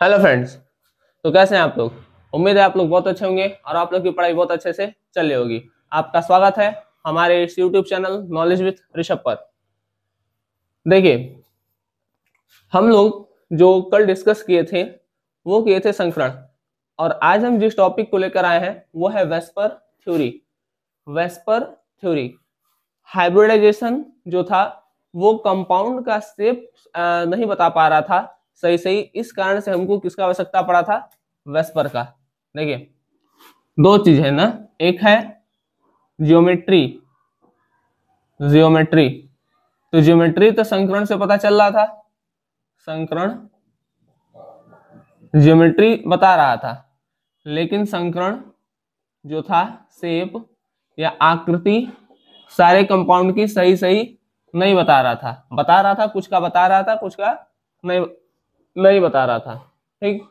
Hello friends. तो कैसे हैं आप लोग? उम्मीद है आप लोग बहुत अच्छे होंगे और आप लोग की पढ़ाई बहुत अच्छे से चल रही होगी। आपका स्वागत है हमारे इस YouTube channel knowledge with Rishabh पर। देखिए, हम लोग जो कल डिस्कस किए थे वो किए थे संकरण, और आज हम जिस टॉपिक को लेकर आए हैं वो है VSEPR theory. VSEPR theory hybridization जो था वो कंपाउंड का शेप नहीं बता पा रहा था सही सही, इस कारण से हमको किसका आवश्यकता पड़ा था? वेस्पर का। देखिए, दो चीज है ना, एक है जियोमेट्री। जियोमेट्री तो जियोमेट्री तो संकरण से पता चल रहा था, संकरण जियोमेट्री बता रहा था, लेकिन संकरण जो था शेप या आकृति सारे कंपाउंड की सही सही नहीं बता रहा था। बता रहा था कुछ का, बता रहा था कुछ का नहीं नहीं बता रहा था। ठीक,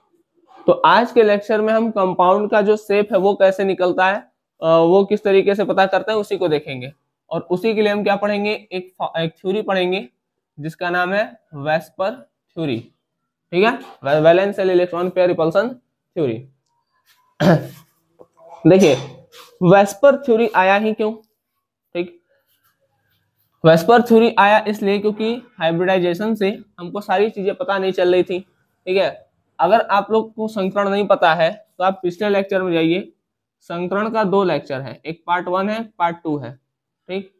तो आज के लेक्चर में हम कंपाउंड का जो शेप है वो कैसे निकलता है, वो किस तरीके से पता करते हैं उसी को देखेंगे। और उसी के लिए हम क्या पढ़ेंगे, एक थ्योरी पढ़ेंगे जिसका नाम है वेस्पर थ्योरी। ठीक है, valence shell electron pair repulsion theory. देखिए, वेस्पर थ्योरी आया ही क्यों? ठीक, वेस्पर थ्योरी आया इसलिए क्योंकि हाइब्रिडाइजेशन से हमको सारी चीजें पता नहीं चल रही थी। ठीक है, अगर आप लोग को संकरण नहीं पता है तो आप पिछले लेक्चर में जाइए। संकरण का दो लेक्चर है, एक पार्ट 1 है, पार्ट 2 है। ठीक,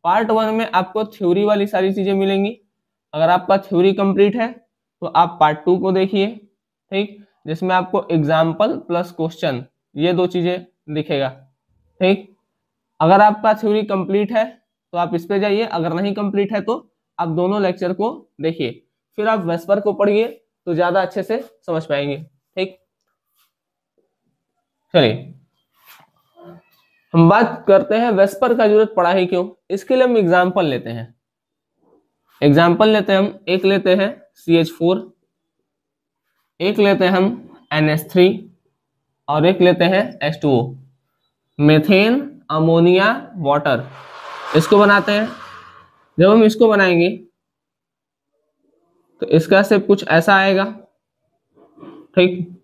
पार्ट 1 में आपको थ्योरी वाली सारी चीजें मिलेंगी। अगर आपका थ्योरी कंप्लीट है तो आप पार्ट 2 को देखिए। ठीक, जिसमें आपको एग्जाम्पल प्लस क्वेश्चन ये दो चीजें दिखेगा। ठीक, अगर आपका थ्योरी कंप्लीट है तो आप इस पे जाइए, अगर नहीं कंप्लीट है तो आप दोनों लेक्चर को देखिए, फिर आप वेस्पर को पढ़िए तो ज्यादा अच्छे से समझ पाएंगे। ठीक, चलिए हम बात करते हैं वेस्पर का जरूरत पड़ा है क्यों। इसके लिए हम एग्जाम्पल लेते हैं। एग्जाम्पल लेते हैं, हम एक लेते हैं CH4, एक लेते हैं हम NH3, और एक लेते हैं H2O, मेथेन अमोनिया वाटर। इसको बनाते हैं। जब हम इसको बनाएंगे तो इसका शेप कुछ ऐसा आएगा। ठीक,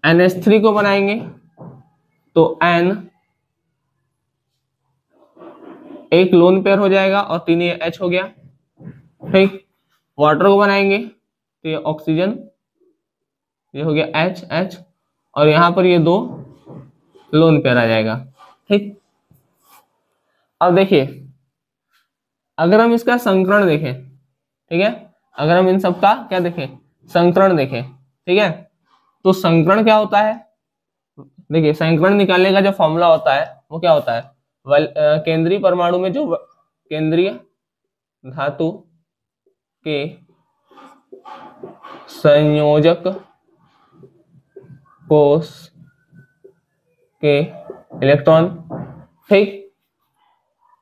NH3 को बनाएंगे तो N एक लोन पेयर हो जाएगा और 3 ये H हो गया। ठीक, वाटर को बनाएंगे तो ये ऑक्सीजन, ये हो गया H H, और यहां पर ये दो लोन पेयर आ जाएगा। ठीक, अब देखिए, अगर हम इसका संकरण देखें, ठीक है, अगर हम इन सब का क्या देखें, संकरण देखें, ठीक है, तो संकरण क्या होता है? देखिए, संकरण निकालने का जो फॉर्मूला होता है वो क्या होता है? केंद्रीय परमाणु में जो केंद्रीय धातु के संयोजक कोष के इलेक्ट्रॉन। ठीक,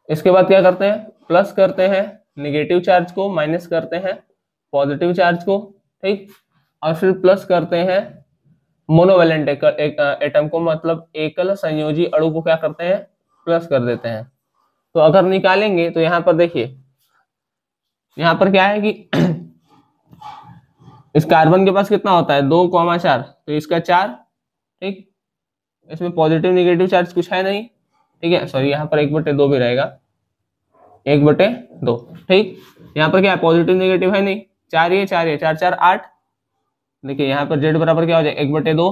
इसके बाद क्या करते हैं, प्लस करते हैं निगेटिव चार्ज को, माइनस करते हैं पॉजिटिव चार्ज को। ठीक, और फिर प्लस करते हैं मोनोवेलेंट एटम को, मतलब एकल संयोजी अणु को क्या करते हैं, प्लस कर देते हैं। तो अगर निकालेंगे तो यहाँ पर देखिए, यहाँ पर क्या है कि इस कार्बन के पास कितना होता है, 2,4, तो इसका 4। ठीक, इसमें पॉजिटिव निगेटिव चार्ज कुछ है नहीं। ठीक है, सॉरी, यहाँ पर 1/2 भी रहेगा, 1/2। ठीक, यहाँ पर क्या है, पॉजिटिव निगेटिव है नहीं, 4 ये 4 ये 4 4 8। देखिए यहाँ पर जेड बराबर क्या हो जाए, 1/2।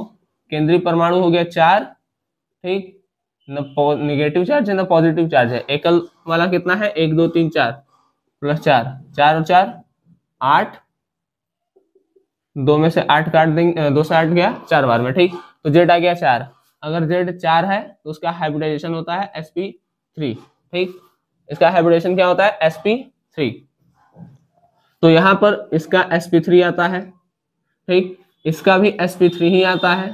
केंद्रीय परमाणु हो गया 4। ठीक, न निगेटिव चार्ज है न पॉजिटिव चार्ज है। एकल वाला कितना है, 1 2 3 4 प्लस 4, 4 और 4 8, 2 में से 8 काट देंगे, 2 से 8 गया 4 बार में। ठीक, तो जेड आ गया 4। अगर जेड 4 है तो उसका हाइब्रिडाइजेशन होता है sp3। ठीक, इसका हाइब्रिडेशन क्या होता है, sp3। तो यहां पर इसका sp3 आता है। ठीक, इसका भी sp3 ही आता है,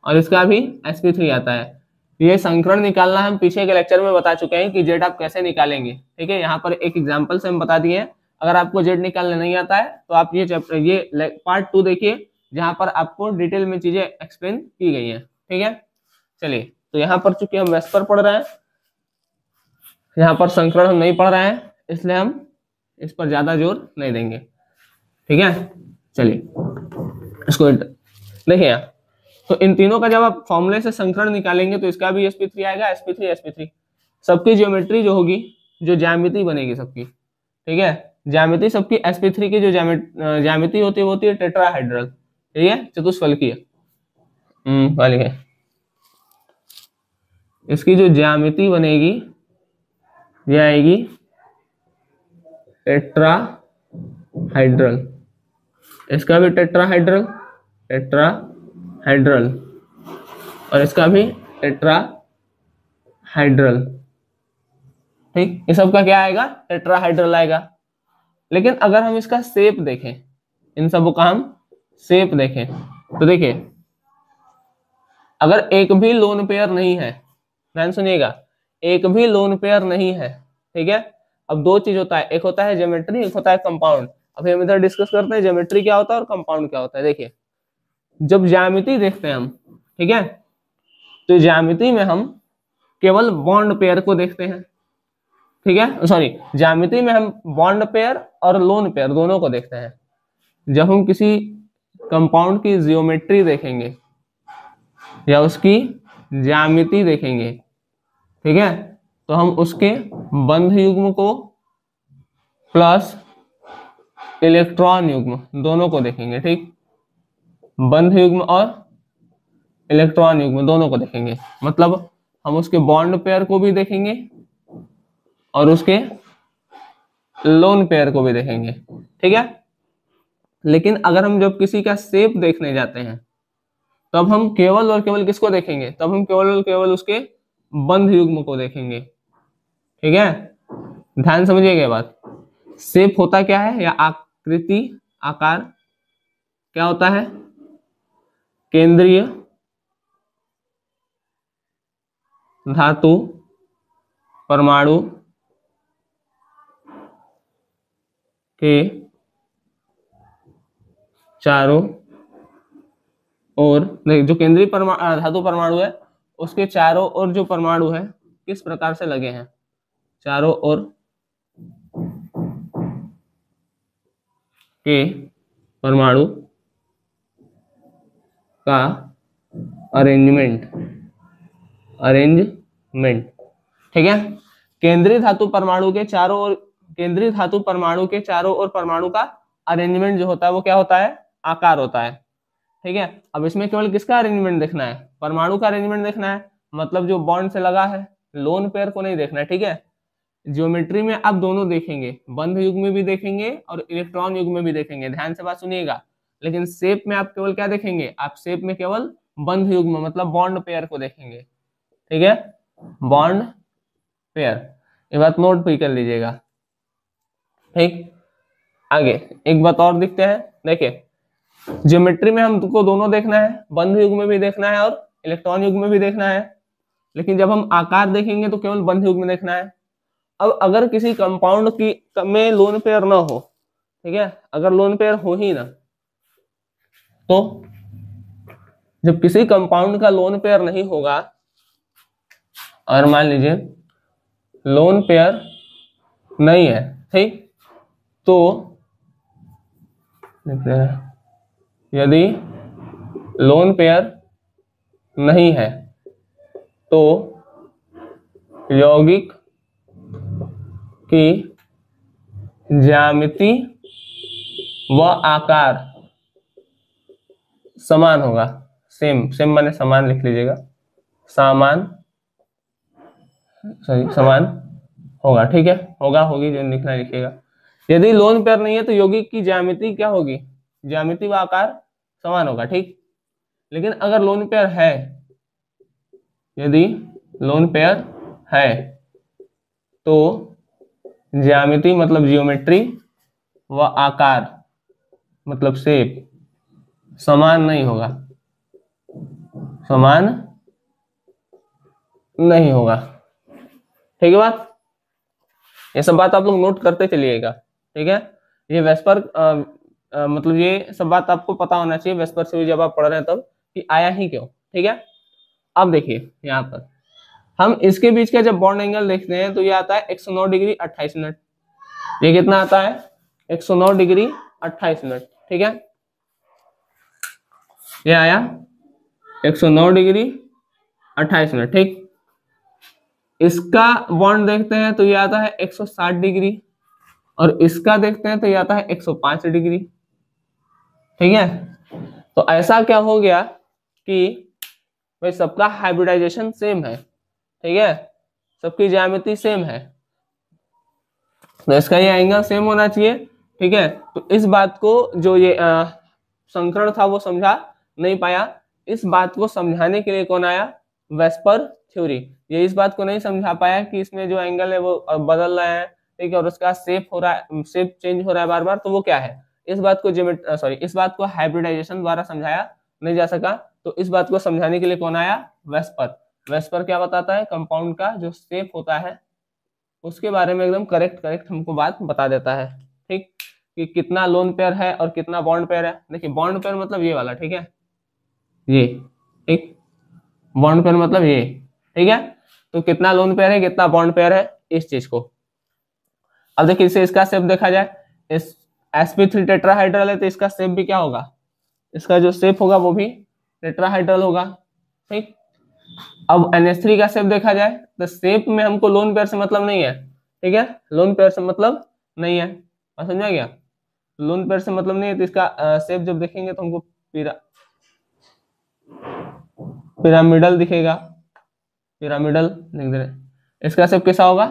और इसका भी sp3 आता है। ये संकरण निकालना हम पीछे के लेक्चर में बता चुके हैं कि जेड आप कैसे निकालेंगे। ठीक है, यहाँ पर एक एग्जाम्पल से हम बता दिए हैं। अगर आपको जेड निकालने नहीं आता है तो आप ये चैप्टर, ये पार्ट 2 देखिए, जहां पर आपको डिटेल में चीजें एक्सप्लेन की गई हैं। ठीक है, चलिए, तो यहाँ पर चूंकि हम वेस्पर पढ़ रहे हैं, यहाँ पर संकरण हम नहीं पढ़ रहे हैं, इसलिए हम इस पर ज्यादा जोर नहीं देंगे। ठीक है, चलिए इसको देखिए यहाँ, तो इन तीनों का जब आप फॉर्मूले से संकरण निकालेंगे तो इसका भी sp3 आएगा, sp3 सबकी ज्योमेट्री जो होगी, जो ज्यामिति बनेगी सबकी, ठीक है, ज्यामिति सबकी sp3 की जो ज्यामिति होती है वो होती है टेट्राहाइड्रल, ठीक है, चतुष्फलकीय वाली है। इसकी जो ज्यामिति बनेगी ये आएगी टेट्राहाइड्रल, इसका भी टेट्राहाइड्रल और इसका भी टेट्राहाइड्रल, ठीक, ये सब का क्या आएगा, टेट्राहाइड्रल आएगा। लेकिन अगर हम इसका शेप देखें, इन सब का हम शेप देखें तो देखिए, अगर एक भी लोन पेयर नहीं है, ध्यान सुनिएगा, एक भी लोन पेयर नहीं है, ठीक है, अब दो चीज होता है, एक होता है ज्योमेट्री, एक होता है कंपाउंड। अब हम इधर डिस्कस करते हैं ज्योमेट्री क्या होता है और कंपाउंड क्या होता है। देखिए, जब ज्यामिति देखते हैं हम, ठीक है, तो ज्यामिति में हम केवल बॉन्ड पेयर को देखते हैं, ठीक है, सॉरी, ज्यामिति में हम बॉन्ड पेयर और लोन पेयर दोनों को देखते हैं। जब हम किसी कंपाउंड की जियोमेट्री देखेंगे या उसकी ज्यामिति देखेंगे, ठीक है, तो हम उसके बंध युग्म को प्लस इलेक्ट्रॉन युग्म दोनों को देखेंगे, ठीक, बंध युग्म और इलेक्ट्रॉन युग्म दोनों को देखेंगे, मतलब हम उसके बॉन्ड पेयर को भी देखेंगे और उसके लोन पेयर को भी देखेंगे, ठीक है। लेकिन अगर हम जब किसी का शेप देखने जाते हैं तब हम केवल और केवल किसको देखेंगे, तब हम केवल और केवल उसके बंध युग्म को देखेंगे, ठीक है, ध्यान समझिएगा बात। शेप होता क्या है, या आकृति, आकार क्या होता है, केंद्रीय धातु परमाणु के चारों ओर, जो केंद्रीय धातु परमाणु है उसके चारों ओर जो परमाणु है किस प्रकार से लगे हैं, चारों ओर के परमाणु का अरेंजमेंट, ठीक है, केंद्रीय धातु परमाणु के चारों ओर, केंद्रीय धातु परमाणु के चारों ओर परमाणु का अरेंजमेंट जो होता है वो क्या होता है, आकार होता है, ठीक है। अब इसमें केवल किसका अरेंजमेंट देखना है, परमाणु का अरेंजमेंट देखना है, मतलब जो बॉन्ड से लगा है, लोन पेयर को नहीं देखना है, ठीक है। ज्योमेट्री में आप दोनों देखेंगे, बंध युग्म में भी देखेंगे और इलेक्ट्रॉन युग्म में भी देखेंगे, ध्यान से बात सुनिएगा। लेकिन शेप में आप केवल क्या देखेंगे, आप शेप में केवल बंध युग्म मतलब बॉन्ड पेयर को देखेंगे, ठीक है, बॉन्ड पेयर, ये बात नोट भी कर लीजिएगा, ठीक। आगे एक बात और दिखते हैं, देखिए ज्योमेट्री में हमको दोनों देखना है, बंध युग्म में भी देखना है और इलेक्ट्रॉन युग्म में भी देखना है, लेकिन जब हम आकार देखेंगे तो केवल बंध युग्म में देखना है। अब अगर किसी कंपाउंड की में लोन पेयर ना हो, ठीक है, अगर लोन पेयर हो ही ना, तो जब किसी कंपाउंड का लोन पेयर नहीं होगा और मान लीजिए लोन पेयर नहीं है, ठीक, तो यदि लोन पेयर नहीं है तो यौगिक की ज्यामिति व आकार समान होगा, सेम माने समान लिख लीजिएगा, समान होगा, ठीक है, होगी जो लिखना है लिखिएगा। यदि लोन पेयर नहीं है तो यौगिक की ज्यामिति क्या होगी, ज्यामिति व आकार समान होगा, ठीक। लेकिन अगर लोन पेयर है, यदि लोन पेयर है तो ज्यामिति मतलब जियोमेट्री व आकार मतलब शेप समान नहीं होगा, ठीक है बात। ये सब बात आप लोग नोट करते चलिएगा, ठीक है। ये वेस्पर मतलब ये सब बात आपको पता होना चाहिए, वेस्पर से भी जब आप पढ़ रहे हैं तब, कि आया ही क्यों, ठीक है। अब देखिए यहाँ पर हम इसके बीच का जब बॉन्ड एंगल देखते हैं तो ये आता है 109 डिग्री 28 मिनट, ये कितना आता है 109 डिग्री 28 मिनट, ठीक है। ये आया 109 डिग्री 28 मिनट, ठीक। इसका बॉन्ड देखते हैं तो ये आता है 160 डिग्री, और इसका देखते हैं तो ये आता है 105 डिग्री, ठीक है। तो ऐसा क्या हो गया कि भाई सबका हाइब्रिडाइजेशन सेम है, ठीक है, सबकी ज्यामिति सेम है, तो इसका ये एंगल सेम होना चाहिए, ठीक है। तो इस बात को जो ये संकरण था वो समझा नहीं पाया। इस बात को समझाने के लिए कौन आया? VSEPR theory. ये इस बात को नहीं समझा पाया कि इसमें जो एंगल है वो बदल रहा है, ठीक है, और उसका शेप हो रहा है, शेप चेंज हो रहा है बार बार, तो वो क्या है। इस बात को इस बात को हाइब्रिडाइजेशन द्वारा समझाया नहीं जा सका। तो इस बात को समझाने के लिए कौन आया? वेस्पर। वेस्पर क्या बताता है? कंपाउंड का जो शेप होता है उसके बारे में एकदम करेक्ट हमको बात बता देता है, ठीक, कि कितना लोन पेयर है और कितना बॉन्ड पेयर है। देखिए बॉन्ड पेयर मतलब ये वाला, ठीक है, ये, ठीक, बॉन्ड पेयर मतलब ये, ठीक है। तो कितना लोन पेयर है, कितना बॉन्ड पेयर है, इस चीज को। अब देखिए इसे इसका शेप देखा जाए, इस sp3 टेट्राहाइड्रल है तो इसका शेप भी क्या होगा? इसका जो शेप होगा वो भी टेट्राहाइड्रल होगा, ठीक। अब NH3 का शेप देखा जाए तो शेप में हमको लोन पेयर से मतलब नहीं है, ठीक है, लोन पेयर से मतलब नहीं है, समझा गया। लोन पेयर से मतलब नहीं है, तो इसका शेप जब देखेंगे तो हमको पिरामिडल दिखेगा, पिरामिडल लिख दे रहे। इसका शेप कैसा होगा?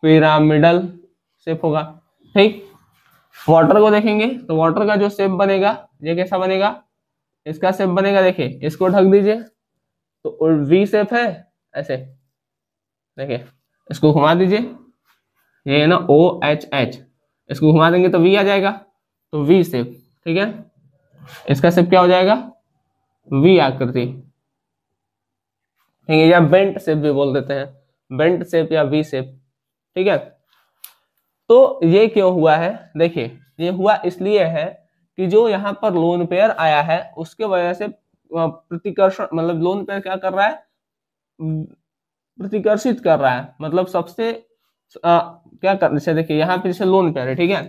पिरामिडल शेप होगा, ठीक। वाटर को देखेंगे तो वाटर का जो शेप बनेगा ये कैसा बनेगा? इसका शेप बनेगा, देखिए इसको ढक दीजिए तो वी शेप है, ऐसे देखिए, इसको घुमा दीजिए, ये है ना OHH, इसको घुमा देंगे तो वी आ जाएगा, तो वी शेप, ठीक है। इसका शेप क्या हो जाएगा? वी आकृति, ठीक है, या बेंट शेप भी बोल देते हैं, बेंट शेप या वी शेप, ठीक है। तो ये क्यों हुआ है? देखिए ये हुआ इसलिए है कि जो यहाँ पर लोन पेयर आया है उसके वजह से प्रतिकर्षण, मतलब लोन पेयर क्या कर रहा है? प्रतिकर्षित कर रहा है, मतलब सबसे क्या कर, जैसे देखिए यहाँ पे जैसे लोन पेयर है, ठीक है,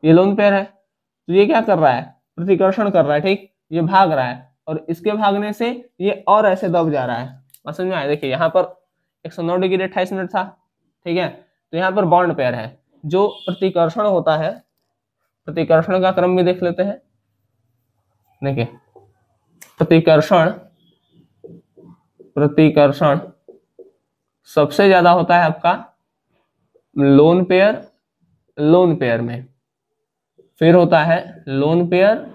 ये लोन पेयर है, तो ये क्या कर रहा है? प्रतिकर्षण कर रहा है, ठीक, ये भाग रहा है, और इसके भागने से ये और ऐसे दब जा रहा है, समझ में आया। देखिए यहाँ पर 109 डिग्री 28 मिनट था, ठीक है, तो यहाँ पर बॉन्ड पेयर है। जो प्रतिकर्षण होता है, प्रतिकर्षण का क्रम भी देख लेते हैं। देखिए प्रतिकर्षण, प्रतिकर्षण सबसे ज्यादा होता है आपका लोन पेयर, लोन पेयर में, फिर होता है लोन पेयर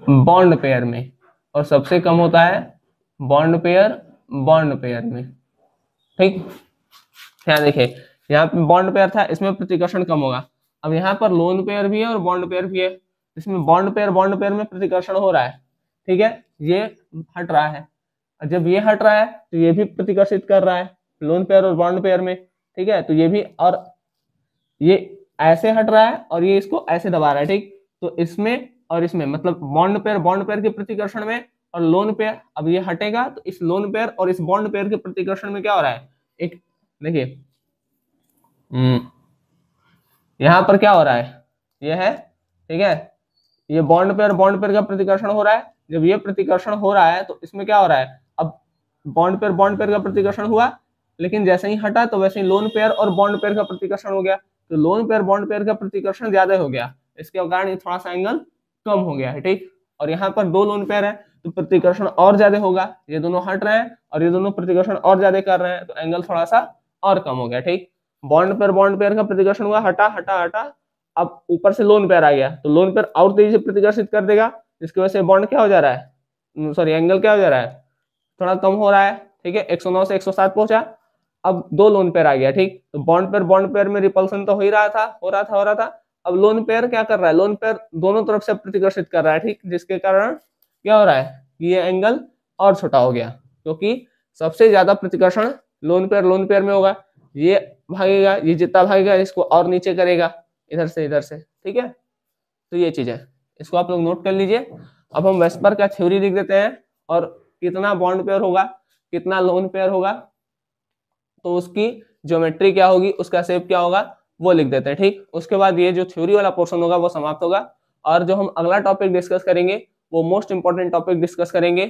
बॉन्ड पेयर में, और सबसे कम होता है बॉन्ड पेयर बॉन्ड पेयर में, ठीक। यहाँ देखिए यहाँ पे बॉन्ड पेयर था, इसमें प्रतिकर्षण कम होगा। अब यहाँ पर लोन पेयर भी है और बॉन्ड पेयर भी है, इसमें बॉन्ड पेयर में प्रतिकर्षण हो रहा है, ठीक है, ये हट रहा है, और जब ये हट रहा है तो ये भी प्रतिकर्षित कर रहा है लोन पेयर और बॉन्ड पेयर में, ठीक है, तो ये भी, और ये ऐसे हट रहा है और ये इसको ऐसे दबा रहा है, ठीक। तो इसमें और इसमें, मतलब बॉन्ड पेयर के प्रतिकर्षण में, और लोन पेयर, अब ये हटेगा तो इस लोन पेयर और इस बॉन्ड पेयर के प्रतिकर्षण में क्या हो रहा है? एक देखिए यहाँ पर क्या हो रहा है? ये है, ठीक है, ये बॉन्ड पेयर का प्रतिकर्षण हो रहा है। जब ये प्रतिकर्षण हो रहा है तो इसमें क्या हो रहा है? अब बॉन्ड पेयर का प्रतिकर्षण हुआ, लेकिन जैसे ही हटा तो वैसे ही लोन पेयर और बॉन्ड पेयर का प्रतिकर्षण हो गया, तो लोन पेयर बॉन्ड पेयर का प्रतिकर्षण ज्यादा हो गया, इसके कारण ये थोड़ा सा एंगल कम हो गया है, ठीक। और यहाँ पर दो लोन पेयर है तो प्रतिकर्षण और ज्यादा होगा, ये दोनों हट रहे हैं और ये दोनों प्रतिकर्षण और ज्यादा कर रहे हैं, तो एंगल थोड़ा सा और कम हो गया, ठीक। बॉन्ड पेयर का प्रतिकर्षण हुआ, हटा हटा हटा, अब ऊपर से लोन पेयर आ गया तो लोन पेयर और तेजी से प्रतिकर्षित कर देगा, जिसकी वजह से बॉन्ड क्या हो जा रहा है, सॉरी एंगल क्या हो जा रहा है, थोड़ा कम हो रहा है, ठीक है, 109 से 107 पहुंचा। अब दो लोन पेयर आ गया, ठीक, तो बॉन्ड पेयर में रिपल्सन तो हो ही रहा था, हो रहा था। अब लोन पेयर क्या कर रहा है? लोन पेयर दोनों तरफ से प्रतिकर्षित कर रहा है, ठीक, जिसके कारण क्या हो रहा है? ये एंगल और छोटा हो गया, क्योंकि सबसे ज्यादा प्रतिकर्षण लोन पेयर में होगा, ये भागेगा, ये जितना भागेगा इसको और नीचे करेगा, इधर से, ठीक है। तो ये चीज है, इसको आप लोग नोट कर लीजिए। अब हम वेस्पर का थ्योरी लिख देते हैं, और कितना बॉन्ड पेयर होगा, कितना लोन पेयर होगा, तो उसकी ज्योमेट्री क्या होगी, उसका शेप क्या होगा, वो लिख देते हैं, ठीक। उसके बाद ये जो थ्योरी वाला पोर्शन होगा वो समाप्त होगा, और जो हम अगला टॉपिक डिस्कस करेंगे वो मोस्ट इंपॉर्टेंट टॉपिक डिस्कस करेंगे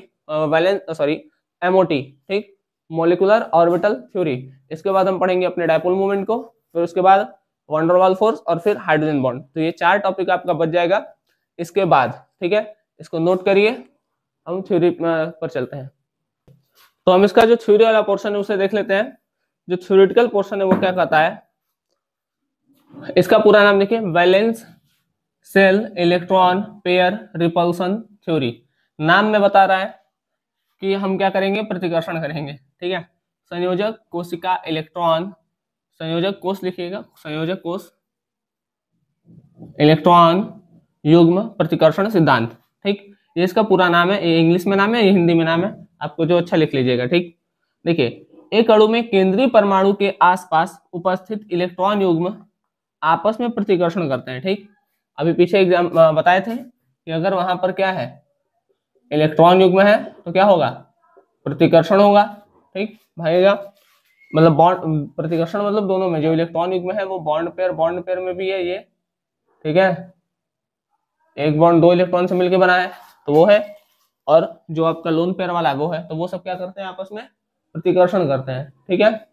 एमओटी, ठीक, मोलिकुलर ऑर्बिटल थ्योरी। इसके बाद हम पढ़ेंगे अपने डायपोल मूवमेंट को, फिर उसके बाद वंडरवाल फोर्स और फिर हाइड्रोजन बॉन्ड। तो ये 4 टॉपिक आपका बच जाएगा इसके बाद, ठीक है, इसको नोट करिए। हम थ्योरी पर चलते हैं। तो हम इसका जो थ्योरी वाला पोर्शन है उसे देख लेते हैं। जो थ्योरेटिकल पोर्शन है वो क्या कहता है, इसका पूरा नाम देखिए, valence shell electron pair repulsion theory. नाम में बता रहा है कि हम क्या करेंगे, प्रतिकर्षण करेंगे, ठीक है। संयोजक कोशिका इलेक्ट्रॉन, संयोजक कोष लिखिएगा, संयोजक कोष इलेक्ट्रॉन युग्म प्रतिकर्षण सिद्धांत, ठीक। ये इसका पूरा नाम है, ये इंग्लिश में नाम है, ये हिंदी में नाम है, आपको जो अच्छा लिख लीजिएगा, ठीक। देखिए, एक अणु में केंद्रीय परमाणु के आसपास उपस्थित इलेक्ट्रॉन युग्म आपस में प्रतिकर्षण करते हैं, ठीक। अभी पीछे एग्जाम बताए थे कि अगर वहां पर क्या है, इलेक्ट्रॉन युग्म है तो क्या होगा, प्रतिकर्षण होगा, ठीक भाईगा। मतलब बॉन्ड प्रतिकर्षण मतलब दोनों में जो इलेक्ट्रॉन युग्म है वो बॉन्ड पेयर में भी है ये, ठीक है। एक बॉन्ड 2 इलेक्ट्रॉन से मिलकर बना है तो वो है, और जो आपका लोन पेयर वाला है वो है, तो वो सब क्या करते हैं, आपस में प्रतिकर्षण करते हैं, ठीक है।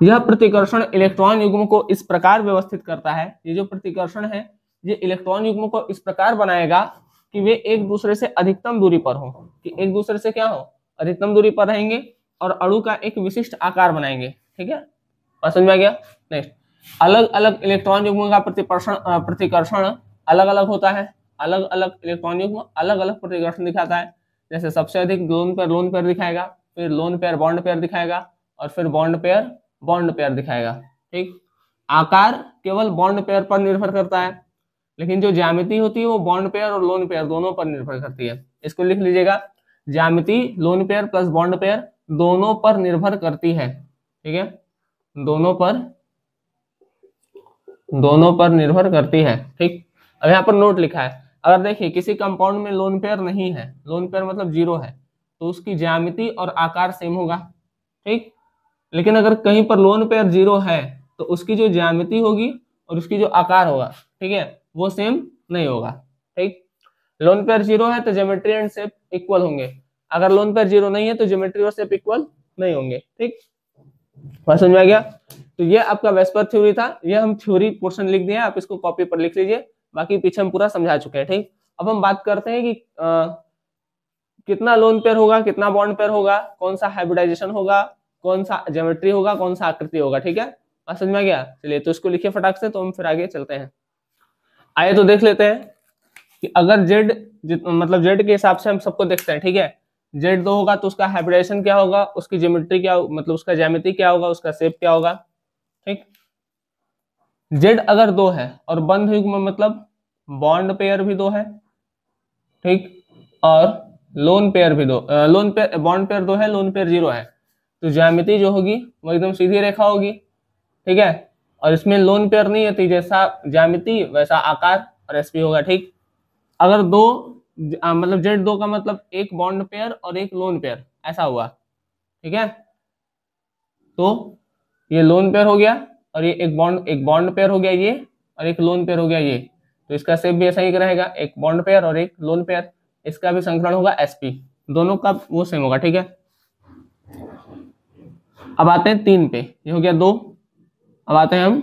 यह प्रतिकर्षण इलेक्ट्रॉन युग्म को इस प्रकार व्यवस्थित करता है, ये जो प्रतिकर्षण है ये इलेक्ट्रॉन युग्म को इस प्रकार बनाएगा कि वे एक दूसरे से अधिकतम दूरी पर हो, कि एक दूसरे से क्या हो, अधिकतम दूरी पर रहेंगे और अणु का एक विशिष्ट आकार बनाएंगे, ठीक है। समझ में आ गया। नेक्स्ट, अलग अलग इलेक्ट्रॉन युग्म का प्रतिकर्षण अलग अलग होता है, अलग अलग इलेक्ट्रॉन युग्म अलग अलग प्रतिकर्षण दिखाता है। जैसे सबसे अधिक लोन पेयर दिखाएगा, फिर लोन पेयर बॉन्ड पेयर दिखाएगा, और फिर बॉन्ड पेयर दिखाएगा, ठीक। आकार केवल बॉन्ड पेयर पर निर्भर करता है, लेकिन जो ज्यामिति होती है वो बॉन्ड पेयर और लोन पेयर दोनों पर निर्भर करती है। इसको लिख लीजिएगा, ज्यामिति lone pair plus bond pair दोनों पर निर्भर करती है, ठीक है, दोनों पर निर्भर करती है, ठीक। अब यहाँ पर नोट लिखा है, अगर देखिए किसी कंपाउंड में लोन पेयर नहीं है, लोन पेयर मतलब 0 है, तो उसकी ज्यामिति और आकार सेम होगा, ठीक। लेकिन अगर कहीं पर लोन पेयर 0 है तो उसकी जो ज्यामिति होगी और उसकी जो आकार होगा, ठीक है, वो सेम नहीं होगा, ठीक। लोन पेयर 0 है तो ज्योमेट्री एंड शेप इक्वल होंगे, अगर लोन पेयर 0 नहीं है तो ज्योमेट्री और शेप इक्वल नहीं होंगे, ठीक। बात समझ में आ गया। तो ये आपका वेस्पर थ्योरी था, ये हम थ्योरी पोर्शन लिख दिया, आप इसको कॉपी पर लिख लीजिए, बाकी पीछे हम पूरा समझा चुके हैं, ठीक। अब हम बात करते हैं कि कितना लोन पेयर होगा, कितना बॉन्ड पेयर होगा, कौन सा हाइब्रिडाइजेशन होगा, कौन सा ज्योमेट्री होगा, कौन सा आकृति होगा, ठीक है। बात समझ में आ गया। चलिए तो इसको लिखिए फटाक से, तो हम फिर आगे चलते हैं। आइए तो देख लेते हैं कि अगर जेड मतलब जेड के हिसाब से हम सबको देखते हैं, ठीक है। जेड 2 होगा तो उसका हाइब्रिडाइजेशन क्या होगा, उसकी ज्योमेट्री क्या, मतलब उसका ज्यामिति क्या होगा, उसका शेप क्या होगा, ठीक। जेड अगर 2 है और बंध युग्म मतलब बॉन्ड पेयर भी 2 है, ठीक, और लोन पेयर भी 2, बॉन्ड पेयर 2 है, लोन पेयर 0 है, तो ज्यामिति जो होगी वो एकदम सीधी रेखा होगी, ठीक है। और इसमें लोन पेयर नहीं है तो जैसा ज्यामिति वैसा आकार और एसपी होगा, ठीक। अगर मतलब जेड 2 का मतलब एक बॉन्ड पेयर और एक लोन पेयर ऐसा हुआ, ठीक है, तो ये लोन पेयर हो गया और ये एक बॉन्ड पेयर हो गया ये, और एक लोन पेयर हो गया ये, तो इसका शेप भी ऐसा ही रहेगा, एक बॉन्ड पेयर और एक लोन पेयर, इसका भी संकरण होगा एसपी, दोनों का वो सेम होगा, ठीक है। अब आते हैं 3 पे, ये हो गया 2, अब आते हैं हम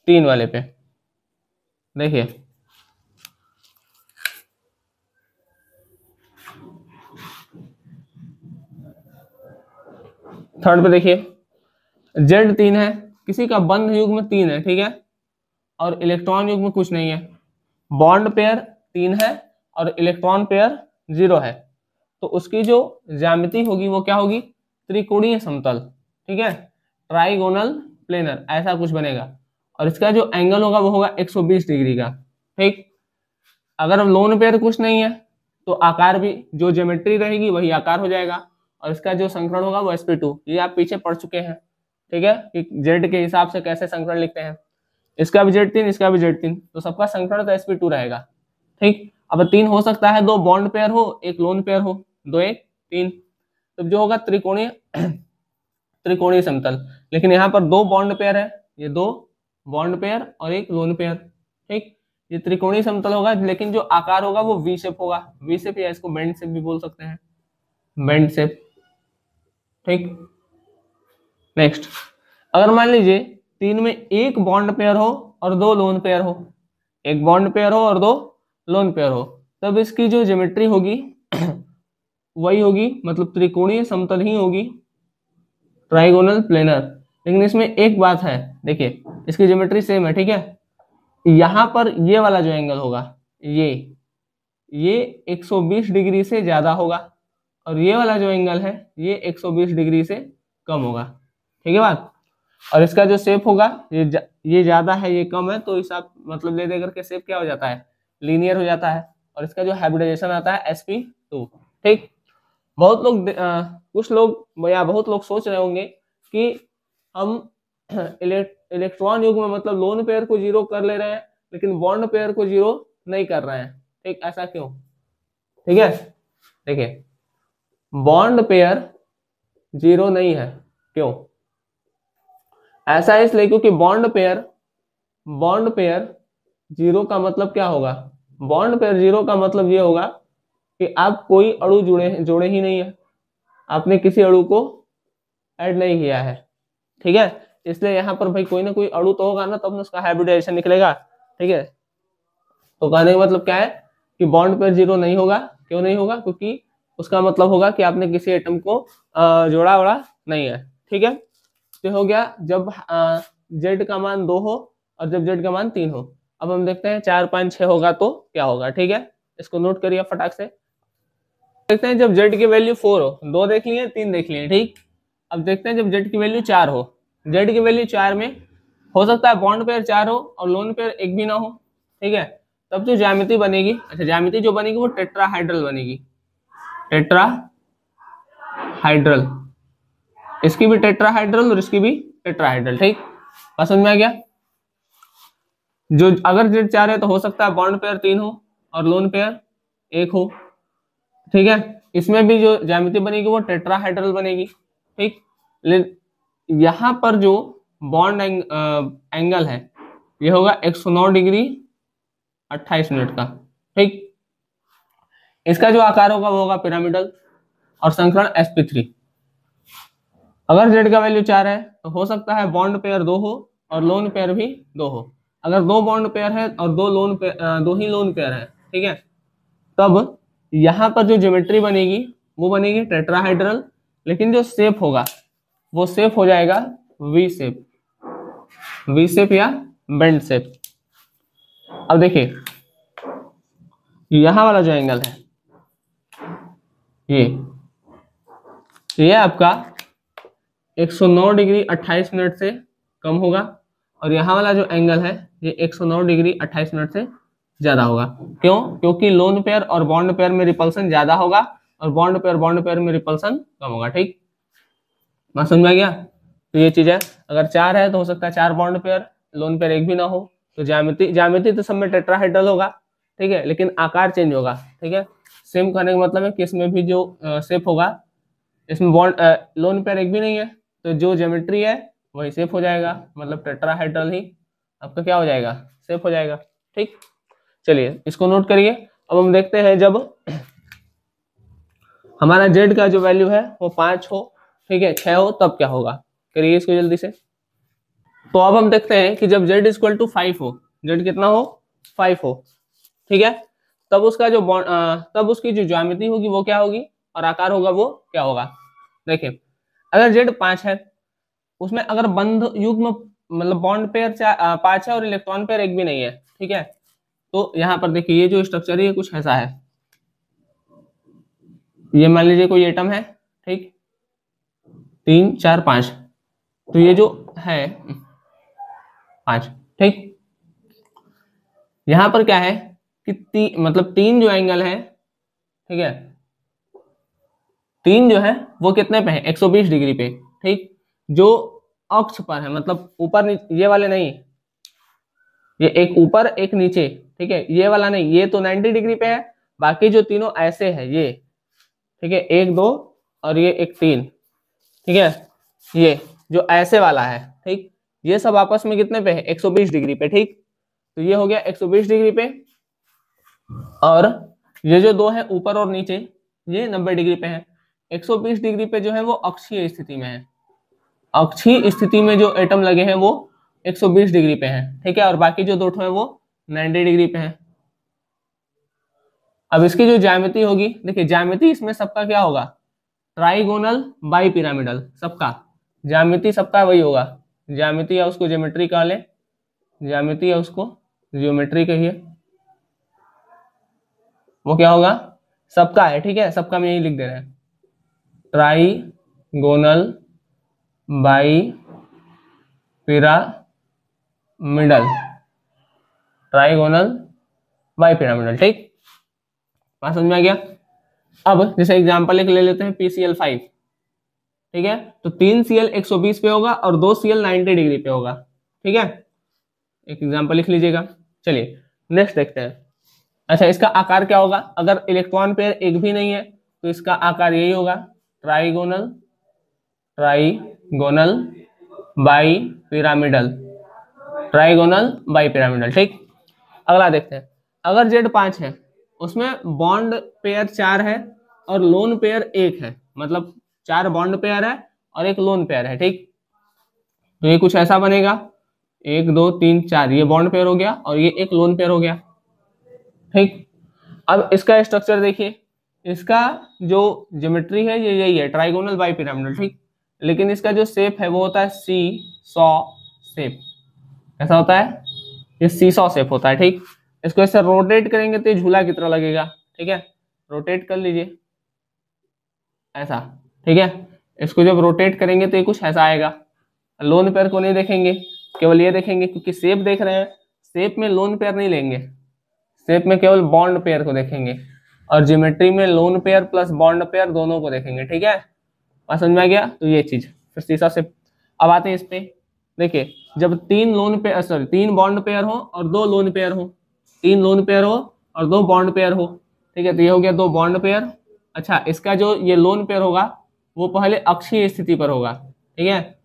3 वाले पे। देखिए थर्ड पे देखिए, जेड 3 है, किसी का बंध युग्म 3 है, ठीक है, और इलेक्ट्रॉन युग्म कुछ नहीं है, बॉन्ड पेयर 3 है और इलेक्ट्रॉन पेयर 0 है, तो उसकी जो ज्यामिति होगी वो क्या होगी, त्रिकोणीय समतल, ठीक है, ट्राइगोनल प्लेनर ऐसा कुछ बनेगा, और इसका जो एंगल होगा वो होगा 120 डिग्री का, ठीक। अगर लोन पेयर कुछ नहीं है तो आकार भी जो ज्योमेट्री रहेगी वही आकार हो जाएगा, और इसका जो संकरण होगा वो sp2, ये आप पीछे पढ़ चुके हैं, ठीक है, कि जेड के हिसाब से कैसे संकरण लिखते हैं, इसका भी जेड 3, इसका भी जेड 3, तो सबका संकरण तो sp2 रहेगा, ठीक। अब 3 हो सकता है, 2 बॉन्ड पेयर हो, एक लोन पेयर हो, 2 1 3, तो जो होगा त्रिकोणीय समतल, लेकिन यहाँ पर 2 बॉन्ड पेयर है, ये 2 बॉन्ड पेयर और एक लोन पेयर, ठीक। ये त्रिकोणीय समतल होगा, लेकिन जो आकार होगा वो वी शेप होगा। वी शेप या इसको बेंड शेप भी बोल सकते हैं, बेंड शेप। ठीक, नेक्स्ट, अगर मान लीजिए तीन में एक बॉन्ड पेयर हो और दो लोन पेयर हो, एक बॉन्ड पेयर हो और दो लोन पेयर हो, तब इसकी जो ज्योमेट्री होगी वही होगी, मतलब त्रिकोणीय समतल ही होगी, ट्राइगोनल प्लेनर। लेकिन इसमें एक बात है, देखिए इसकी ज्योमेट्री सेम है, ठीक है। यहां पर ये वाला जो एंगल होगा ये 120 डिग्री से ज्यादा होगा, और ये वाला जो एंगल है ये 120 डिग्री से कम होगा, ठीक है बात। और इसका जो शेप होगा ये ज्यादा है ये कम है, तो हिसाब मतलब ले दे करके शेप क्या हो जाता है, लीनियर हो जाता है। और इसका जो हाइब्रिडाइजेशन आता है sp2। ठीक, बहुत लोग कुछ लोग या बहुत लोग सोच रहे होंगे कि हम इलेक्ट्रॉन युग में मतलब लोन पेयर को जीरो कर ले रहे हैं, लेकिन बॉन्ड पेयर को जीरो नहीं कर रहे हैं। ठीक, ऐसा क्यों? ठीक है, देखिए बॉन्ड पेयर जीरो नहीं है, क्यों? ऐसा है इसलिए क्योंकि बॉन्ड पेयर जीरो का मतलब क्या होगा, बॉन्ड पेयर जीरो का मतलब ये होगा कि आप कोई अणु जोड़े ही नहीं है, आपने किसी अणु को ऐड नहीं किया है, ठीक है। इसलिए यहाँ पर भाई कोई ना कोई अणु तो होगा ना, तब ना उसका हाइब्रिडाइजेशन निकलेगा, ठीक है। तो कहने का मतलब क्या है कि बॉन्ड पेयर जीरो नहीं होगा। क्यों नहीं होगा? क्योंकि उसका मतलब होगा कि आपने किसी एटम को जोड़ा वड़ा नहीं है, ठीक है। तो हो गया जब जेड का मान 2 हो और जब जेड का मान 3 हो। अब हम देखते हैं 4 5 6 होगा तो क्या होगा, ठीक है। इसको नोट करिए फटाक से। देखते हैं जब जेड की वैल्यू 4 हो, 2 देख लिए 3 देख लिए, ठीक। अब देखते हैं जब जेड की वैल्यू 4 हो, जेड की वैल्यू 4 में हो सकता है बॉन्ड पेयर 4 हो और लोन पेयर एक भी ना हो, ठीक है। तब जो ज्यामिति बनेगी, अच्छा ज्यामिति जो बनेगी वो टेट्राहाइड्रल बनेगी, टेट्राहाइड्रल। इसकी भी टेट्राहाइड्रल और इसकी भी टेट्राहाइड्रल, ठीक। बात समझ में आ गया? जो अगर जेड 4 है तो हो सकता है बॉन्ड पेयर 3 हो और लोन पेयर 1 हो, ठीक है। इसमें भी जो ज्यामिति बनेगी वो टेट्राहाइड्रल बनेगी, ठीक। यहां पर जो बॉन्ड एंगल है ये होगा 109 डिग्री 28 मिनट का, ठीक। इसका जो आकार होगा वो होगा पिरामिडल और संकरण sp3। अगर जेड का वैल्यू 4 है तो हो सकता है बॉन्ड पेयर 2 हो और लोन पेयर भी 2 हो। अगर 2 बॉन्ड पेयर है और 2 ही लोन पेयर है, ठीक है, तब यहां पर जो ज्योमेट्री बनेगी वो बनेगी टेट्राहाइड्रल, लेकिन जो शेप होगा वो शेप हो जाएगा वी शेप, वी शेप या बेंड शेप। अब देखिए यहां वाला जो एंगल है ये आपका 109 डिग्री 28 मिनट से कम होगा, और यहाँ वाला जो एंगल है ये 109 डिग्री 28 मिनट से ज्यादा होगा। क्यों? क्योंकि लोन पेयर और बॉन्ड पेयर में रिपल्सन ज्यादा होगा और बॉन्ड पेयर में रिपल्सन कम होगा, ठीक। बात समझ में आ गया? तो ये चीज है, अगर 4 है तो हो सकता है 4 बॉन्ड पेयर, लोन पेयर एक भी ना हो। तो ज्यामिति तो सब में टेट्राहाइड्रल होगा, ठीक है, लेकिन आकार चेंज होगा, ठीक है। सेम करने का मतलब है कि इसमें भी जो शेप होगा, इसमें बॉन्ड लोन पेयर एक भी नहीं है, तो जो ज्योमेट्री है वही शेप हो जाएगा, मतलब टेट्राहाइड्रल ही आपका क्या हो जाएगा, शेप हो जाएगा, ठीक। चलिए इसको नोट करिए। अब हम देखते हैं जब हमारा जेड का जो वैल्यू है वो 5 हो, ठीक है, 6 हो, तब क्या होगा, करिए इसको जल्दी से। तो अब हम देखते हैं कि जब जेड इक्वल टू 5 हो, जेड कितना हो, 5 हो, ठीक है, तब उसका जो तब उसकी जो ज्यामिति होगी वो क्या होगी और आकार होगा वो क्या होगा। देखिए अगर जेड 5 है, उसमें अगर बंध युग्म मतलब बॉन्ड पेयर 5 है और इलेक्ट्रॉन पेयर एक भी नहीं है, ठीक है, तो यहाँ पर देखिए ये जो स्ट्रक्चर है कुछ ऐसा है। ये मान लीजिए कोई एटम है, ठीक, 3 4 5, तो ये जो है 5, ठीक। यहां पर क्या है कि मतलब 3 जो एंगल है, ठीक है, 3 जो है वो कितने पे है, 120 डिग्री पे, ठीक। जो अक्ष पर है, मतलब ऊपर ये वाले नहीं, ये एक ऊपर एक नीचे, ठीक है, ये वाला नहीं, ये तो 90 डिग्री पे है, बाकी जो तीनों ऐसे है ये, ठीक है, 1 2 और ये एक 3, ठीक है, ये जो ऐसे वाला है, ठीक, ये सब आपस में कितने पे है, 120 डिग्री पे, ठीक। तो ये हो गया 120 डिग्री पे, और ये जो दो है ऊपर और नीचे ये 90 डिग्री पे है। 120 डिग्री पे जो है वो अक्षीय स्थिति में है, अक्षीय स्थिति में जो एटम लगे हैं वो 120 डिग्री पे हैं, ठीक है, और बाकी जो दो ठो है वो 90 डिग्री पे हैं। अब इसकी जो ज्यामिति होगी, देखिए ज्यामिति इसमें सबका क्या होगा, ट्राइगोनल बाई पिरामिडल, सबका ज्यामिति सबका वही होगा, ज्यामिति या उसको ज्योमेट्री कह लें, ज्यामिति या उसको ज्योमेट्री कहिए, वो क्या होगा, सबका है, ठीक है, सबका में यही लिख दे रहे हैं, trigonal bi pyramidal, trigonal bi pyramidal, ठीक, बात समझ में आ गया। अब जैसे एग्जांपल एक ले लेते हैं PCl5, ठीक है, तो 3Cl 120 पे होगा और 2Cl 90 डिग्री पे होगा, ठीक है, एक एग्जांपल लिख लीजिएगा। चलिए नेक्स्ट देखते हैं। अच्छा, इसका आकार क्या होगा, अगर इलेक्ट्रॉन पेयर एक भी नहीं है तो इसका आकार यही होगा, trigonal, trigonal bi pyramidal, trigonal bi pyramidal, ठीक। अगला देखते हैं, अगर Z5 है उसमें बॉन्ड पेयर 4 है और लोन पेयर 1 है, मतलब 4 बॉन्ड पेयर है और एक लोन पेयर है, ठीक, तो ये कुछ ऐसा बनेगा, 1 2 3 4 ये बॉन्ड पेयर हो गया और ये एक लोन पेयर हो गया, ठीक। अब इसका स्ट्रक्चर देखिए, इसका जो ज्योमेट्री है ये यही है, ट्राइगोनल बाई पिरामिडल, ठीक, लेकिन इसका जो शेप है वो होता है सी सॉ शेप, ऐसा होता है, ये सीसॉ शेप होता है, ठीक। इसको ऐसे रोटेट करेंगे तो ये झूला की तरह लगेगा, ठीक है, रोटेट कर लीजिए ऐसा, ठीक है, इसको जब रोटेट करेंगे तो ये कुछ ऐसा आएगा। लोन पेयर को नहीं देखेंगे, केवल ये देखेंगे, क्योंकि शेप देख रहे हैं, शेप में लोन पेयर नहीं लेंगे, शेप में केवल बॉन्ड पेयर को देखेंगे, और ज्योमेट्री में lone pair plus bond pair दोनों को देखेंगे, ठीक है, बात समझ में आ गया। तो ये चीज फिर सीसा शेप। अब आते हैं इस पे, देखिए जब 3 lone pair, sorry 3 bond pair हो और 2 लोन पेयर हो, 3 लोन पेयर हो और 2 बॉन्ड पेयर हो, ठीक है, तो ये हो गया 2 बॉन्ड पेयर। अच्छा, इसका जो ये लोन पेयर होगा वो पहले अक्षीय स्थिति पर होगा, ठीक है,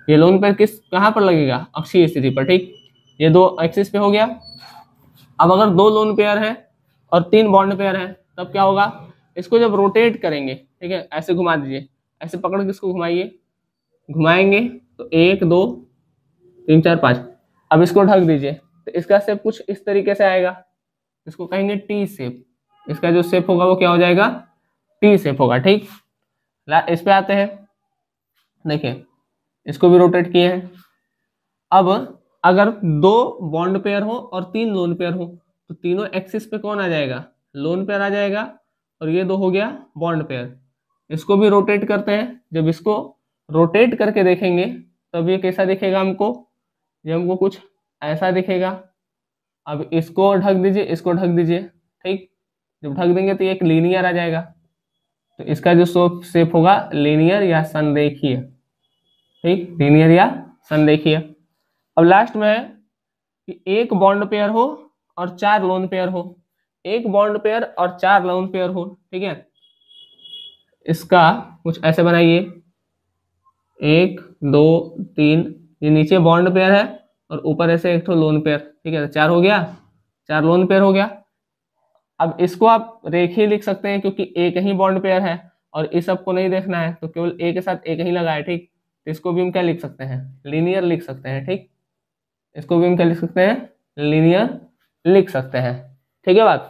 ये लोन पेयर कहाँ पर लगेगा, अक्षीय स्थिति पर, ठीक, ये 2 एक्सिस पे हो गया। अब अगर 2 लोन पेयर है और 3 बॉन्ड पेयर है तब क्या होगा, इसको जब रोटेट करेंगे, ठीक है, ऐसे घुमा दीजिए, ऐसे पकड़ के इसको घुमाइए, घुमाएंगे तो 1 2 3 4 5, अब इसको ढक दीजिए तो इसका शेप कुछ इस तरीके से आएगा, इसको कहेंगे टी शेप, इसका जो शेप होगा वो क्या हो जाएगा, टी शेप होगा, ठीक। इस पे आते हैं, देखिए इसको भी रोटेट किए हैं। अब अगर 2 बॉन्ड पेयर हो और 3 लोन पेयर हो तो तीनों एक्सिस पे कौन आ जाएगा, लोन पेयर आ जाएगा, और ये 2 हो गया बॉन्ड पेयर। इसको भी रोटेट करते हैं, जब इसको रोटेट करके देखेंगे तब ये कैसा दिखेगा हमको, ये हमको कुछ ऐसा दिखेगा। अब इसको ढक दीजिए, इसको ढक दीजिए, ठीक, जब ढक देंगे तो ये एक लीनियर आ जाएगा, तो इसका जो शेप होगा लीनियर या संरेखीय, ठीक, लीनियर या संरेखीय। अब लास्ट में है कि 1 बॉन्ड पेयर हो और 4 लोन पेयर हो, 1 बॉन्ड पेयर और 4 लोन पेयर हो, ठीक है, इसका कुछ ऐसे बनाइए, 1 2 3, ये नीचे बॉन्ड पेयर है और ऊपर ऐसे एक तो लोन पेयर, ठीक है, तो 4 हो गया, 4 लोन पेयर हो गया। अब इसको आप रेखीय लिख सकते हैं क्योंकि एक ही बॉन्ड पेयर है और इस सब को नहीं देखना है, तो केवल एक के साथ एक ही लगा है, ठीक, तो इसको भी हम क्या लिख सकते हैं, लीनियर लिख सकते हैं, ठीक, इसको भी हम क्या लिख सकते हैं, लीनियर लिख सकते हैं, ठीक है बात।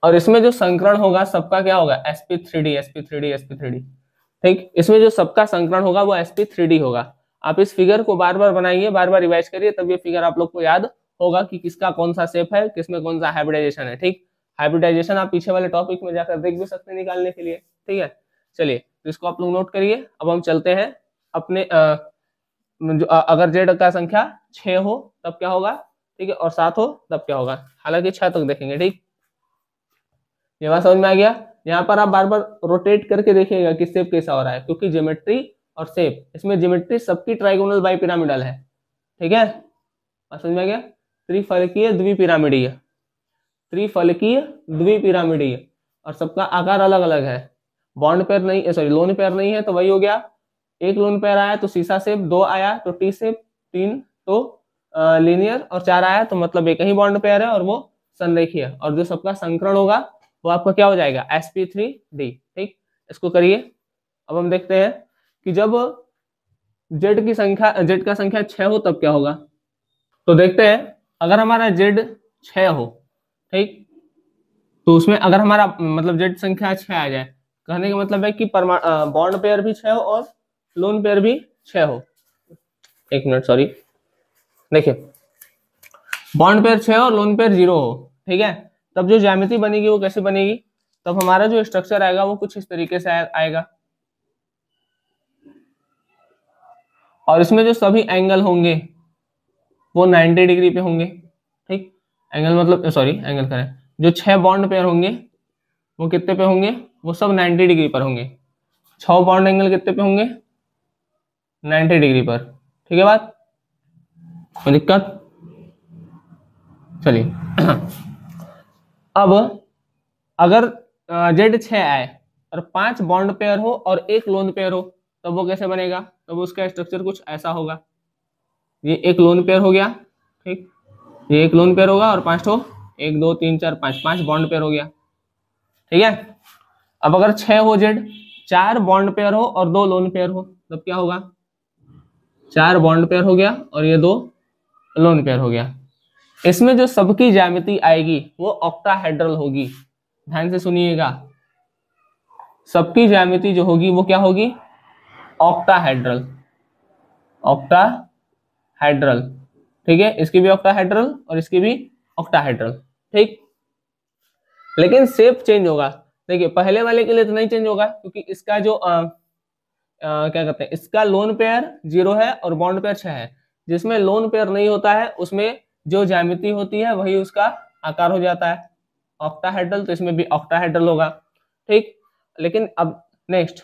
और इसमें जो संकरण होगा सबका क्या होगा, sp3d sp3d sp3d, ठीक, इसमें जो सबका संकरण होगा वो sp3d होगा। आप इस फिगर को बार बार बनाइए, बार बार रिवाइज करिए, तब ये फिगर आप लोग को याद होगा कि किसका कौन सा शेप है, किसमें कौन सा हाइब्रिडाइजेशन है, ठीक। हाइब्रिडाइजेशन आप पीछे वाले टॉपिक में जाकर देख भी सकते हैं निकालने के लिए, ठीक है। चलिए तो इसको आप लोग नोट करिए। अब हम चलते हैं अपने अगर जेड का संख्या 6 हो तब क्या होगा, ठीक है, और 7 हो तब क्या होगा, हालांकि 6 तक देखेंगे, ठीक, ये बात समझ में आ गया। यहाँ पर आप बार बार रोटेट करके देखिएगा कि शेप कैसा हो रहा है, क्योंकि ज्योमेट्री और शेप, इसमें ज्योमेट्री सबकी ट्राइगोनल बाई पिरामिडल है, ठीक है, समझ में आ गया, त्रिफलकीय द्विपिरामिडीय, त्रिफलकीय द्विपिरामिडीय, और सबका आकार अलग अलग है, बॉन्ड पेयर नहीं, सॉरी लोन पेयर नहीं है तो वही हो गया, एक लोन पेयर आया तो सीसा शेप, 2 आया तो टी शेप, 3 तो लीनियर और 4 आया तो मतलब एक ही बॉन्ड पेयर है और वो संरेखीय है। और जो सबका संकरण होगा वो आपका क्या हो जाएगा, sp3d। ठीक, इसको करिए। अब हम देखते हैं कि जब जेड का संख्या 6 हो तब क्या होगा। तो देखते हैं, अगर हमारा जेड 6 हो, ठीक, तो उसमें अगर हमारा मतलब जेड संख्या 6 आ जाए, कहने का मतलब है कि बॉन्ड पेयर भी 6 हो और लोन पेयर भी 6 हो। एक मिनट, सॉरी, देखिए, बॉन्ड पेयर 6 और लोन पेयर 0 हो, ठीक है, तब जो ज्यामिति बनेगी वो कैसे बनेगी, तब हमारा जो स्ट्रक्चर आएगा वो कुछ इस तरीके से आएगा। और इसमें जो सभी एंगल होंगे वो 90 डिग्री पे होंगे। ठीक, एंगल मतलब सॉरी एंगल करें, जो 6 बॉन्ड पेयर होंगे वो कितने पे होंगे, वो सब 90 डिग्री पर होंगे। 6 बॉन्ड एंगल कितने पे होंगे, 90 डिग्री पर। ठीक है बात, कोई दिक्कत, चलिए। अब अगर जेड 6 आए और 5 बॉन्ड पेयर हो और एक लोन पेयर हो, तब वो कैसे बनेगा, तब उसका स्ट्रक्चर कुछ ऐसा होगा। ये एक लोन पेयर हो गया, ठीक, ये एक लोन पेयर होगा और 5 तो 1 2 3 4 5 5 बॉन्ड पेयर हो गया। ठीक है, अब अगर 6 हो जेड, 4 बॉन्ड पेयर हो और 2 लोन पेयर हो, तब क्या होगा, 4 बॉन्ड पेयर हो गया और ये 2 लोन पेयर हो गया। इसमें जो सबकी ज्यामिति आएगी वो ऑक्टाहेड्रल होगी। ध्यान से सुनिएगा, सबकी ज्यामिति जो होगी वो क्या होगी, ऑक्टाहेड्रल, ऑक्टाहेड्रल। ठीक है, इसकी भी ऑक्टाहेड्रल और इसकी भी ऑक्टाहेड्रल। ठीक, लेकिन शेप चेंज होगा। देखिए, पहले वाले के लिए तो नहीं चेंज होगा क्योंकि इसका जो क्या कहते हैं, इसका लोन पेयर 0 है और बॉन्ड पेयर 6 है। जिसमें लोन पेयर नहीं होता है उसमें जो ज्यामिति होती है वही उसका आकार हो जाता है ऑक्टाहेड्रल, तो इसमें भी ऑक्टाहेड्रल होगा। ठीक, लेकिन अब नेक्स्ट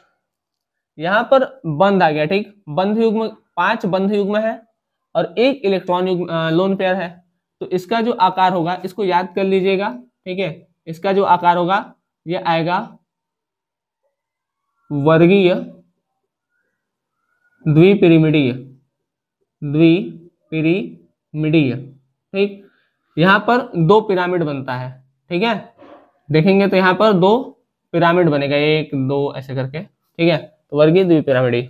यहाँ पर बंध आ गया। ठीक, बंध युग्म, 5 बंध युग्म है और एक इलेक्ट्रॉन युग्म लोन पेयर है, तो इसका जो आकार होगा इसको याद कर लीजिएगा। ठीक है, इसका जो आकार होगा ये आएगा वर्गीय द्विपिरिमिडीय, द्विपिरिमिडीय। ठीक, यहाँ पर 2 पिरामिड बनता है। ठीक है, देखेंगे तो यहाँ पर 2 पिरामिड बनेगा, 1 2 ऐसे करके। ठीक है, तो वर्गीय द्विपिरामिडी।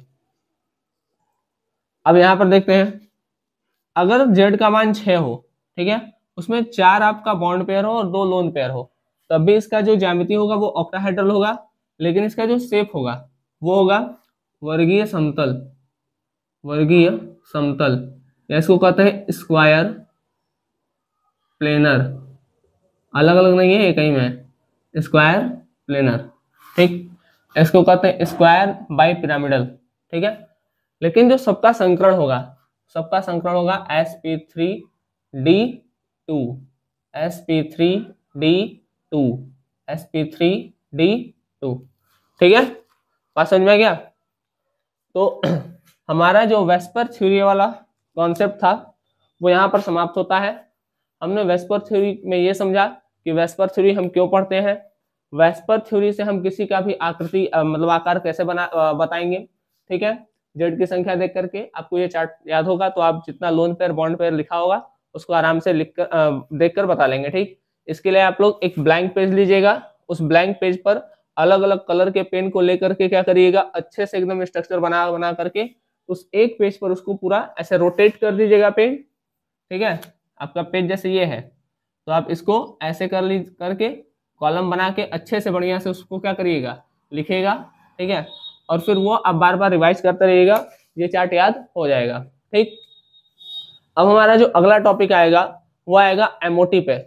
अब यहाँ पर देखते हैं, अगर जेड का मान 6 हो, ठीक है, उसमें 4 आपका बॉन्ड पेयर हो और 2 लोन पेयर हो, तब भी इसका जो ज्यामिति होगा वो ऑक्टाहेड्रल होगा, लेकिन इसका जो शेप होगा वो होगा वर्गीय समतल, वर्गीय समतल, या इसको कहते हैं स्क्वायर प्लेनर। अलग अलग नहीं है, एक ही में है, स्क्वायर प्लेनर। ठीक, इसको कहते हैं स्क्वायर बाई पिरामिडल। ठीक है, लेकिन जो सबका संकरण होगा, सबका संकरण होगा sp3d2, sp3d2, sp3d2। ठीक है, बात समझ में आ गया। तो हमारा जो वेस्पर थ्योरी वाला कॉन्सेप्ट था वो यहाँ पर समाप्त होता है। हमने वेस्पर थ्योरी में ये समझा कि वेस्पर थ्योरी हम क्यों पढ़ते हैं, वेस्पर थ्योरी से हम किसी का भी आकृति मतलब आकार कैसे बताएंगे। ठीक है, जेड की संख्या देख करके आपको ये चार्ट याद होगा, तो आप जितना लोन पेयर बॉन्ड पेयर लिखा होगा उसको आराम से लिख कर देख कर बता लेंगे। ठीक, इसके लिए आप लोग एक ब्लैंक पेज लीजिएगा, उस ब्लैंक पेज पर अलग अलग कलर के पेन को लेकर के क्या करिएगा, अच्छे से एकदम स्ट्रक्चर बना करके उस एक पेज पर उसको पूरा ऐसे रोटेट कर दीजिएगा पेन। ठीक है, आपका पेज जैसे ये है तो आप इसको ऐसे करके कॉलम बना के अच्छे से बढ़िया से उसको क्या करिएगा, लिखिएगा। ठीक है, और फिर वो आप बार बार रिवाइज करते रहिएगा, ये चार्ट याद हो जाएगा। ठीक, अब हमारा जो अगला टॉपिक आएगा वो आएगा एमओटी पे।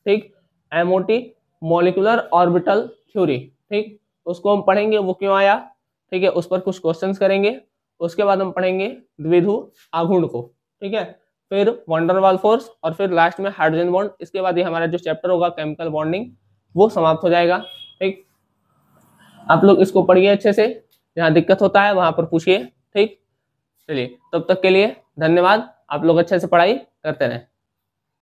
ठीक, एमओटी मॉलिक्यूलर ऑर्बिटल थ्योरी। ठीक, उसको हम पढ़ेंगे वो क्यों आया। ठीक है, उस पर कुछ क्वेश्चंस करेंगे, उसके बाद हम पढ़ेंगे द्विध्रुव आघूर्ण को। ठीक है, फिर वंडरवाल फोर्स और फिर लास्ट में हाइड्रोजन बॉन्ड। इसके बाद ये हमारा जो चैप्टर होगा केमिकल बॉन्डिंग वो समाप्त हो जाएगा। ठीक, आप लोग इसको पढ़िए अच्छे से, जहाँ दिक्कत होता है वहां पर पूछिए। ठीक, चलिए तब तक के लिए धन्यवाद। आप लोग अच्छे से पढ़ाई करते रहें।